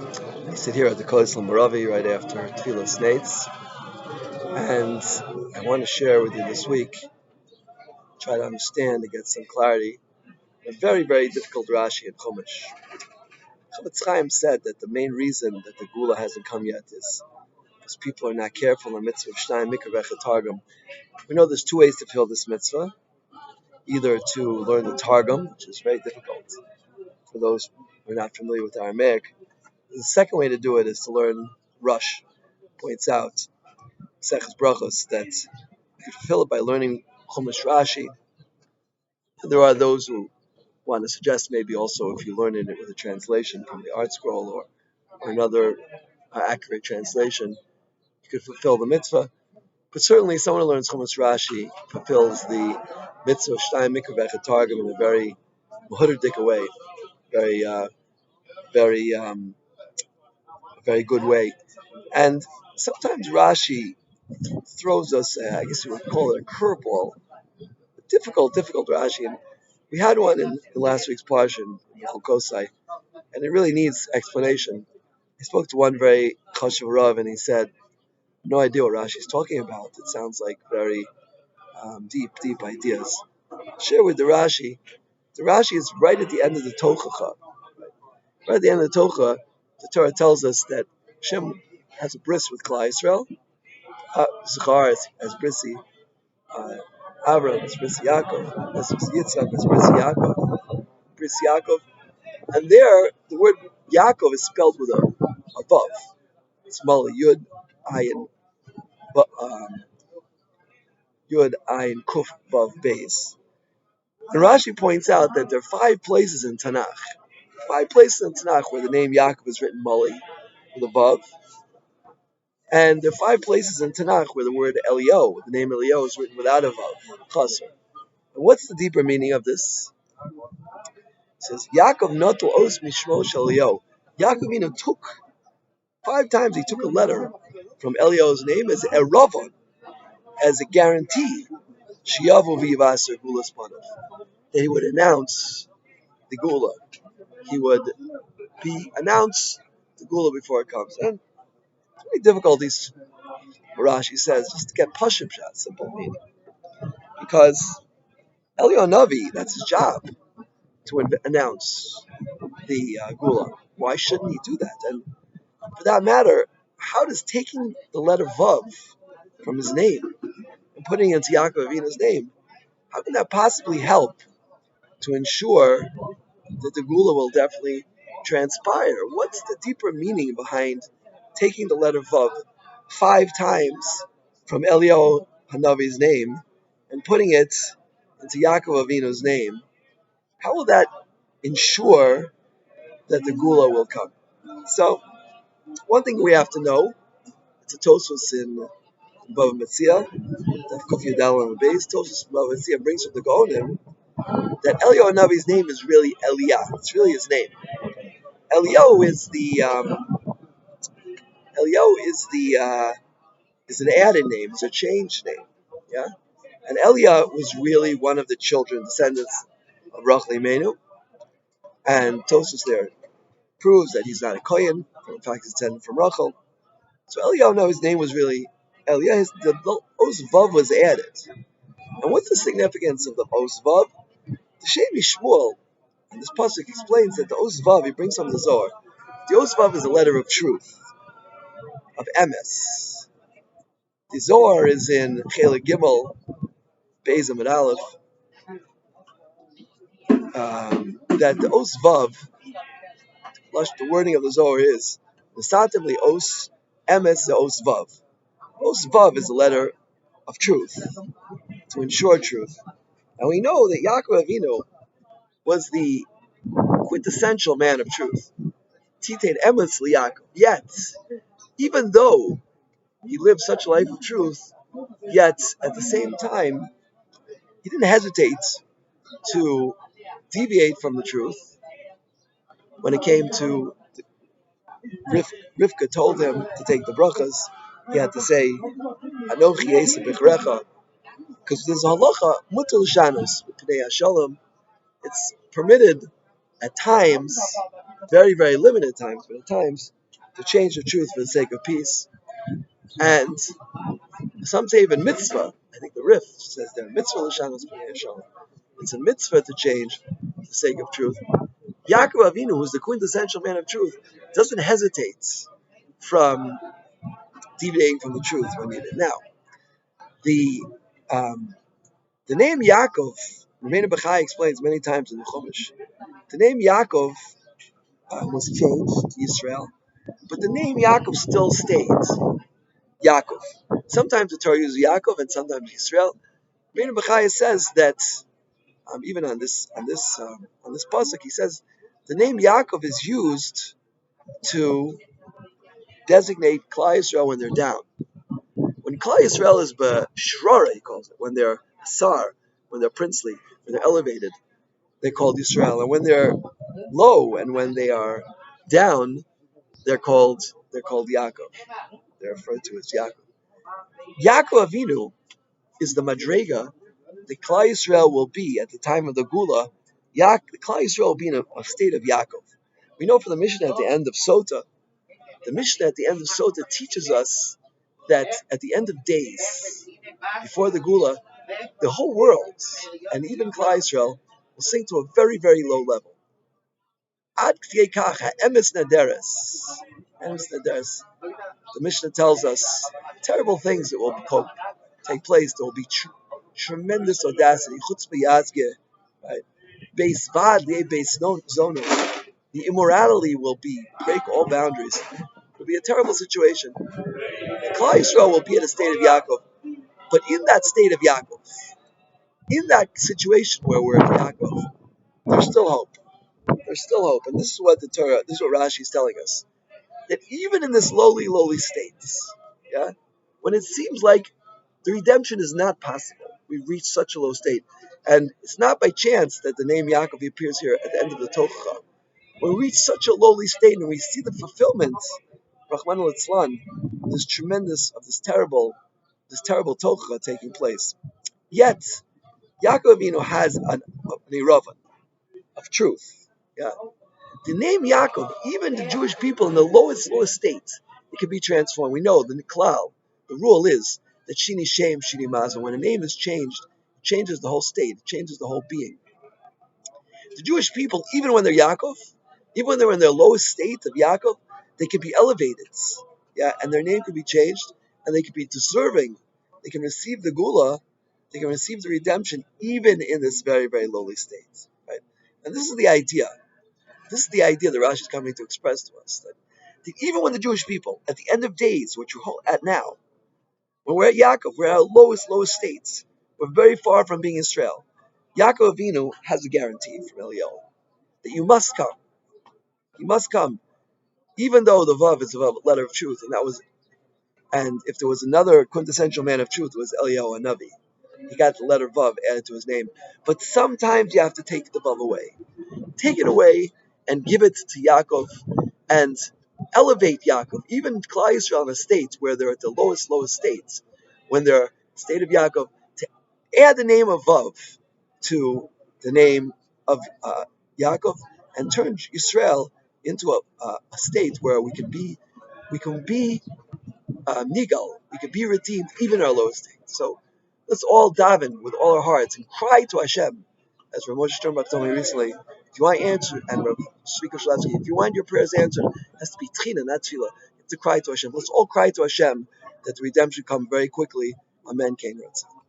I sit here at the Kollel right after Tfilas Nates, and I want to share with you this week, try to understand and get some clarity, a very, very difficult Rashi in Chumash. Rabbi Chaim said that the main reason that the Gula hasn't come yet is because people are not careful in mitzvah of Shnai Mikra V'Echad Targum. We know there's two ways to fulfill this mitzvah, either to learn the Targum, which is very difficult for those who are not familiar with Aramaic. The second way to do it is to learn Rush. Points out Seches Brachos that you can fulfill it by learning Chumash Rashi. And there are those who want to suggest maybe also if you learn it with a translation from the Art Scroll or another accurate translation, you could fulfill the mitzvah. But certainly someone who learns Chumash Rashi fulfills the mitzvah of Shnai Mikra V'Echad Targum in a very muhuddik way, very good way. And sometimes Rashi throws us, I guess you would call it a curveball, difficult Rashi. And we had one in last week's parsha in Kosai, and it really needs explanation. I spoke to one very chashuv rav, and he said, "No idea what Rashi is talking about. It sounds like very deep ideas." Share with the Rashi. The Rashi is right at the end of the Tochacha. Right at the end of the Tocha, the Torah tells us that Hashem has a bris with Klal Yisrael. Zachar as brisi. Avram is Bris Yaakov, this was Yitzchak is Bris Yaakov, and there the word Yaakov is spelled with a vav. It's Mala Yud Ayin Kuf Vav Beis. And Rashi points out that there are 5 places in Tanakh, where the name Yaakov is written Mali with a vav, and there are 5 places in Tanakh where the word Elio, the name Elio, is written without a vav, chasr. And what's the deeper meaning of this? It says, Yaakov notel os mishmo shel Elio. Yaakov took 5 times, he took a letter from Elio's name as Eravon, as a guarantee, Shiyavu v'yivaser gulas panav, that he would announce the gula. He would announce the gula before it comes. And many difficulties, Rashi says, just to get pashim shot, simple meaning. Because Elio Navi, that's his job, to announce the gula. Why shouldn't he do that? And for that matter, how does taking the letter Vav from his name and putting it into Yaakov Avinu's name, how can that possibly help to ensure that the gula will definitely transpire? What's the deeper meaning behind taking the letter Vav 5 times from Elio Hanavi's name and putting it into Yaakov Avinu's name? How will that ensure that the gula will come? So, one thing we have to know, it's a Tosfos in Bava Metzia, that Kof Yudal on the base, Tosfos in Bava Metzia brings from the Gaonim that Elio Hanavi's name is really Eliah. It's really his name. Elio is an added name. It's a changed name. Yeah, and Eliah was really one of the descendants of Rachel Imenu, and Tosfos there proves that he's not a Kohen. In fact, he's descended from Rachel. So Eliyahu, no, his name was really Eliyahu. The Os Vav was added. And what's the significance of the Os Vav? The Shem Shmuel, and this pasuk explains that the Os Vav, he brings from the Zohar. The Os Vav is a letter of truth, of emes. The Zohar is in Chelik Gimel, Beis and Aleph, that the Os Vav, the wording of the Zohar is Nesatim Os Emes the Os Vav. Os Vav is a letter of truth, to ensure truth. And we know that Yaakov Avinu was the quintessential man of truth. Titain Emes Yaakov. Yet, even though he lived such a life of truth, yet at the same time, he didn't hesitate to deviate from the truth. When it came to Rivka told him to take the brachas, he had to say, Anochi Yesa Bechrecha, because there's a halacha, mutal shanus, b'pnei hashalom. It's permitted at times, very, very limited times, but at times, to change the truth for the sake of peace. And some say even mitzvah. I think the Rif says there, mitzvah l'shanos b'nei Yisrael. It's a mitzvah to change for the sake of truth. Yaakov Avinu, who's the quintessential man of truth, doesn't hesitate from deviating from the truth when needed. Now, the name Yaakov, Rabbeinu Bachai explains many times in the Chumash. The name Yaakov was changed to Israel, but the name Yaakov still stays Yaakov. Sometimes the Torah uses Yaakov and sometimes Israel. Rabbeinu Bachai says that even on this pasuk, he says the name Yaakov is used to designate Klal Yisrael when they're down. When Klal Yisrael is b'shrara, he calls it, when they're sar, when they're princely, when they're elevated, they're called Yisrael. And when they're low and when they are down, they're called Yaakov. They're referred to as Yaakov. Yaakov Avinu is the madrega the Klal Yisrael will be at the time of the Gula. The Klal Yisrael will be in a state of Yaakov. We know from the Mishnah at the end of Sota, the Mishnah at the end of Sota teaches us that at the end of days, before the Gula, the whole world, and even Klal Yisrael, will sink to a very, very low level. Ad k'dei kach ha'emes naderes. Emes naderes. The Mishnah tells us terrible things that will take place. There will be tremendous audacity. Chutzpah yazge, right? Beis vad beis zono. The immorality will break all boundaries. It will be a terrible situation. The Klal Yisrael will be in a state of Yaakov, but in that state of Yaakov, in that situation where we're at Yaakov, there's still hope. There's still hope, and this is what Rashi is telling us. That even in this lowly, lowly state, yeah, when it seems like the redemption is not possible, we've reached such a low state, and it's not by chance that the name Yaakov appears here at the end of the Tochacha. When we reach such a lowly state and we see the fulfillment, Rahman al-Itzlan, this terrible Tochacha taking place. Yet, Yaakov Avinu has an Iravan of truth. Yeah. The name Yaakov, even the Jewish people in the lowest state, it can be transformed. We know the Klal, the rule is that Shini Shem, Shini Maza. When a name is changed, it changes the whole state, it changes the whole being. The Jewish people, even when they're Yaakov, even when they're in their lowest state of Yaakov, they can be elevated. Yeah, and their name can be changed, and they can be deserving. They can receive the Gula, they can receive the redemption, even in this very, very lowly state. Right? And this is the idea. This is the idea that Rashi is coming to express to us. That even when the Jewish people, at the end of days, which we're at now, when we're at Yaakov, we're at our lowest states. We're very far from being Israel. Yaakov Avinu has a guarantee from Eliyahu that you must come. You must come. Even though the Vav is a letter of truth, and if there was another quintessential man of truth, it was Eliyahu Hanavi. He got the letter Vav added to his name. But sometimes you have to take the Vav away. Take it away and give it to Yaakov and elevate Yaakov. Even Klal Yisrael in a state where they're at the lowest states, when they're state of Yaakov, to add the name of Vav to the name of Yaakov and turn Yisrael into a state where we can be nigal, we can be redeemed even in our lowest state. So let's all daven with all our hearts and cry to Hashem. As Rav Moshe Sternbach told me recently, if you want answered, and Rav Tzvika Shalevsky, if you want your prayers answered, it has to be tchina, not tefillah. You have to cry to Hashem. Let's all cry to Hashem that the redemption come very quickly. Amen. Kein Ratzah.